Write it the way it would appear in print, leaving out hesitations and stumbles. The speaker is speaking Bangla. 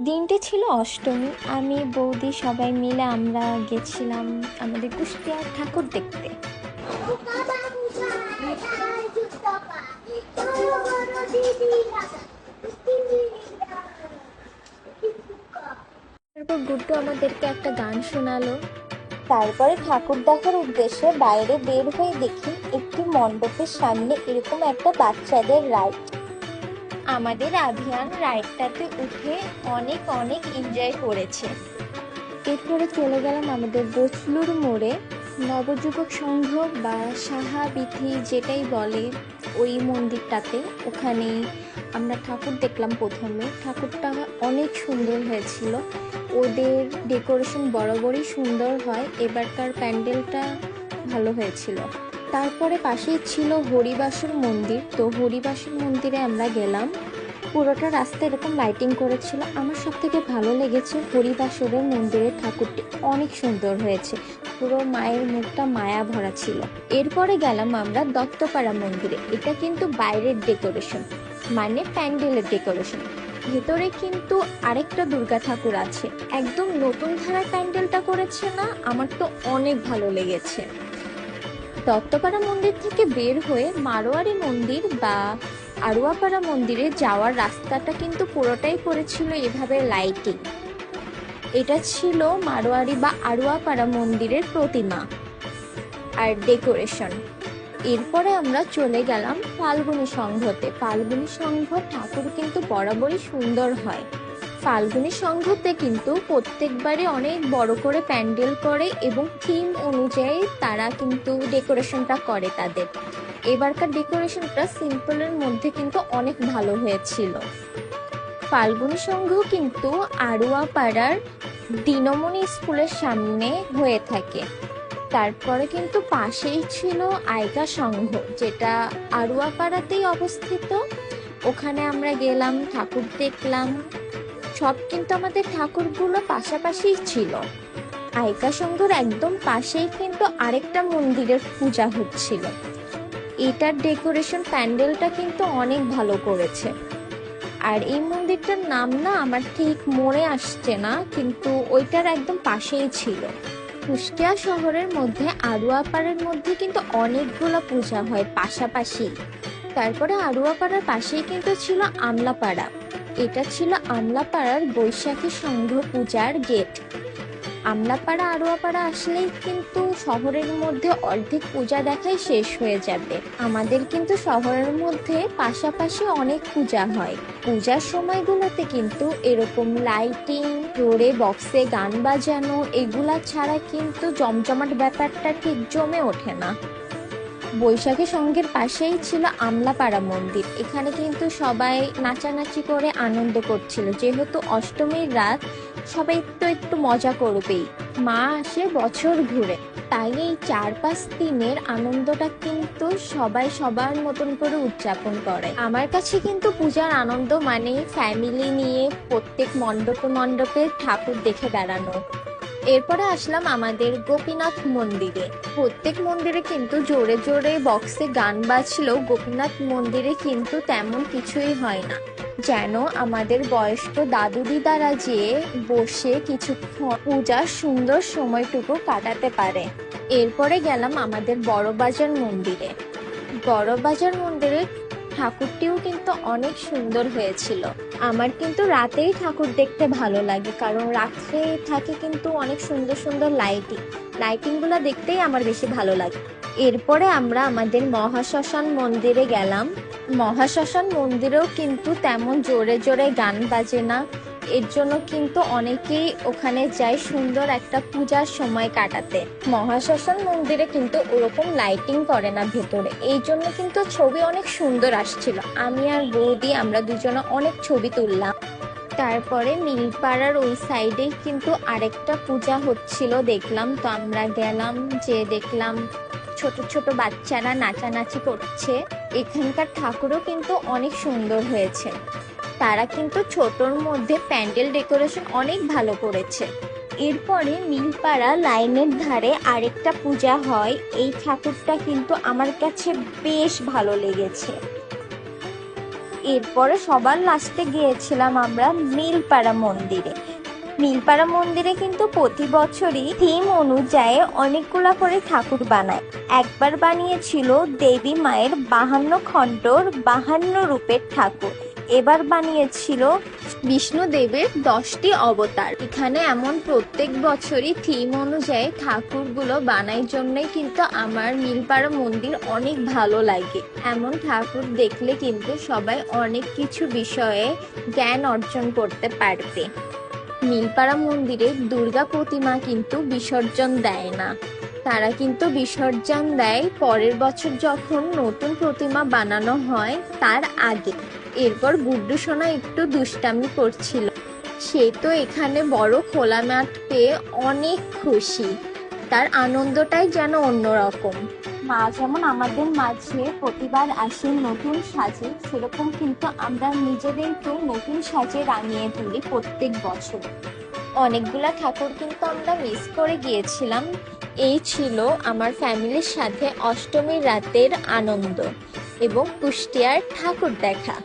দিনটি ছিল অষ্টমী। আমি বৌদি সবাই মিলে আমরা গেছিলাম আমাদের কুষ্টিয়ার ঠাকুর দেখতে। তারপর গুড্ডু আমাদেরকে একটা গান শোনালো। তারপরে ঠাকুর দেখার উদ্দেশ্যে বাইরে বের হয়ে দেখি একটি মণ্ডপের সামনে এরকম একটা বাচ্চাদের রাইড। আমাদের আভিয়ান রাইডটাতে উঠে অনেক অনেক এনজয় করেছে। এরপরে চলে গেলাম আমাদের বচলুর মোড়ে, নবযুবক সংঘ বা সাহাবিথি যেটাই বলে ওই মন্দিরটাতে। ওখানে আমরা ঠাকুর দেখলাম। প্রথমে ঠাকুরটা অনেক সুন্দর হয়েছিল, ওদের ডেকোরেশন বরাবরই সুন্দর হয়, এবারকার প্যান্ডেলটা ভালো হয়েছিল। তারপরে পাশেই ছিল হরিবাসর মন্দির, তো হরিবাসর মন্দিরে আমরা গেলাম। পুরোটা রাস্তা এরকম লাইটিং করেছিল। আমার সব থেকে ভালো লেগেছে হরিবাসরের মন্দিরের ঠাকুরটি অনেক সুন্দর হয়েছে, পুরো মায়ের মুখটা মায়া ভরা ছিল। এরপরে গেলাম আমরা দত্তপাড়া মন্দিরে। এটা কিন্তু বাইরের ডেকোরেশন, মানে প্যান্ডেলের ডেকোরেশন। ভেতরে কিন্তু আরেকটা দুর্গা ঠাকুর আছে, একদম নতুন ধারায় প্যান্ডেলটা করেছে না, আমার তো অনেক ভালো লেগেছে। দত্তপাড়া মন্দির থেকে বের হয়ে মারোয়ারি মন্দির বা আড়ুয়াপাড়া মন্দিরে যাওয়ার রাস্তাটা কিন্তু পুরোটাই করেছিল এভাবে লাইটিং। এটা ছিল মারোয়ারি বা আড়ুয়াপাড়া মন্দিরের প্রতিমা আর ডেকোরেশন। এরপরে আমরা চলে গেলাম ফাল্গুনী সংঘতে। ফাল্গুনী সংঘ ঠাকুর কিন্তু বরাবরই সুন্দর হয়। ফাল্গুনী সংঘতে কিন্তু প্রত্যেকবারই অনেক বড় করে প্যান্ডেল করে এবং থিম অনুযায়ী তারা কিন্তু ডেকোরেশনটা করে তাদের। এবারকার ডেকোরেশনটা সিম্পলের মধ্যে কিন্তু অনেক ভালো হয়েছিল। ফাল্গুনী সংঘ কিন্তু আড়ুয়াপাড়ার দিনমণি স্কুলের সামনে হয়ে থাকে। তারপরে কিন্তু পাশেই ছিল আইকা সংঘ, যেটা আড়ুয়াপাড়াতেই অবস্থিত। ওখানে আমরা গেলাম, ঠাকুর দেখলাম। সব কিন্তু আমাদের ঠাকুরগুলো পাশাপাশিই ছিল। আইকা সংঘর একদম পাশেই কিন্তু আরেকটা মন্দিরের পূজা হচ্ছিল। এটার ডেকোরেশন প্যান্ডেলটা কিন্তু অনেক ভালো করেছে। আর এই মন্দিরটার নাম না আমার ঠিক মনে আসছে না, কিন্তু ওইটার একদম পাশেই ছিল। কুষ্টিয়া শহরের মধ্যে আড়ুয়াপাড়ার মধ্যে কিন্তু অনেকগুলো পূজা হয় পাশাপাশি। তারপরে আড়ুয়াপাড়ার পাশেই কিন্তু ছিল আমলাপাড়া। এটা ছিল আমলাপাড়ার বৈশাখী সংঘ পূজার গেট। আমলাপাড়া আড়ুয়াপাড়া আসলেই কিন্তু শহরের মধ্যে অর্ধেক পূজা দেখাই শেষ হয়ে যাবে। আমাদের কিন্তু শহরের মধ্যে পাশাপাশি অনেক পূজা হয়। পূজার সময়গুলোতে কিন্তু এরকম লাইটিং, রোডে বক্সে গান বাজানো এগুলা ছাড়া কিন্তু জমজমাট ব্যাপারটা ঠিক জমে ওঠে না। বৈশাখী সংঘের পাশেই ছিল আমলাপাড়া মন্দির। এখানে কিন্তু সবাই নাচানাচি করে আনন্দ করছিল, যেহেতু অষ্টমীর রাত, সবাই তো একটু মজা করবেই। মা আসে বছর ঘুরে, তাই এই 4-5 দিনের আনন্দটা কিন্তু সবাই সবার মতন করে উদযাপন করে। আমার কাছে কিন্তু পূজার আনন্দ মানে ফ্যামিলি নিয়ে প্রত্যেক মণ্ডপে মণ্ডপে ঠাকুর দেখে বেড়ানো। এরপরে আসলাম আমাদের গোপীনাথ মন্দিরে। প্রত্যেক মন্দিরে কিন্তু জোরে জোরে বক্সে গান বাজলেও গোপীনাথ মন্দিরে কিন্তু তেমন কিছুই হয় না, যেন আমাদের বয়স্ক দাদু দিদারা যেয়ে বসে কিছুক্ষণ পূজার সুন্দর সময়টুকু কাটাতে পারে। এরপরে গেলাম আমাদের বড়বাজার মন্দিরে। বড়বাজার মন্দিরে ঠাকুরটিও কিন্তু অনেক সুন্দর হয়েছিল। আমার কিন্তু রাতেই ঠাকুর দেখতে ভালো লাগে, কারণ রাত্রে থাকে কিন্তু অনেক সুন্দর সুন্দর লাইটিং গুলো দেখতেই আমার বেশি ভালো লাগে। এরপরে আমরা আমাদের মহাশ্মশান মন্দিরে গেলাম। মহাশ্মশান মন্দিরেও কিন্তু তেমন জোরে জোরে গান বাজে না, এর জন্য কিন্তু অনেকেই ওখানে যায় সুন্দর একটা পূজার সময় কাটাতে। মহাশ্মশান মন্দিরে কিন্তু ওরকম লাইটিং করে না ভেতরে, এই জন্য কিন্তু ছবি অনেক সুন্দর আসছিল। আমি আর বৌদি আমরা দুজনে অনেক ছবি তুললাম। তারপরে মিলপাড়ার ওই সাইডে কিন্তু আরেকটা পূজা হচ্ছিল দেখলাম, তো আমরা গেলাম, যে দেখলাম ছোট ছোট বাচ্চারা নাচানাচি করছে। এখানকার ঠাকুরও কিন্তু অনেক সুন্দর হয়েছে। তারা কিন্তু ছোটর মধ্যে প্যান্ডেল ডেকোরেশন অনেক ভালো করেছে। এরপরে মিলপাড়া লাইনের ধারে আরেকটা পূজা হয়, এই ঠাকুরটা কিন্তু আমার কাছে বেশ ভালো লেগেছে। এরপরে সবার লাস্টে গিয়েছিলাম আমরা মিলপাড়া মন্দিরে। মিলপাড়া মন্দিরে কিন্তু প্রতি বছরই থিম অনুযায়ী অনেকগুলা করে ঠাকুর বানায়। একবার বানিয়েছিল দেবী মায়ের 52 খণ্ডর 52 রূপের ঠাকুর। এবার বানিয়েছিল বিষ্ণুদেবের 10টি অবতার। এখানে এমন প্রত্যেক বছরই থিম অনুযায়ী ঠাকুরগুলো বানাই জন্যই কিন্তু আমার মিলপাড়া মন্দির অনেক ভালো লাগে। এমন ঠাকুর দেখলে কিন্তু সবাই অনেক কিছু বিষয়ে জ্ঞান অর্জন করতে পারবে। মিলপাড়া মন্দিরে দুর্গা প্রতিমা কিন্তু বিসর্জন দেয় না, তারা কিন্তু বিসর্জন দেয় পরের বছর যখন নতুন প্রতিমা বানানো হয় তার আগে। এরপর গুড্ডু সোনা একটু দুষ্টামি করছিল, সে তো এখানে বড় খোলা মাঠ পেয়ে অনেক খুশি, তার আনন্দটাই যেন অন্যরকম। মা যেমন আমাদের মাঝে প্রতিবার আসেন নতুন সাজে, সেরকম কিন্তু আমরা নিজেদেরকেও নতুন সাজে রাঙিয়ে তুলি প্রত্যেক বছর। অনেকগুলা ঠাকুর কিন্তু আমরা মিস করে গিয়েছিলাম। এই ছিল আমার ফ্যামিলির সাথে অষ্টমীর রাতের আনন্দ এবং কুষ্টিয়ার ঠাকুর দেখা।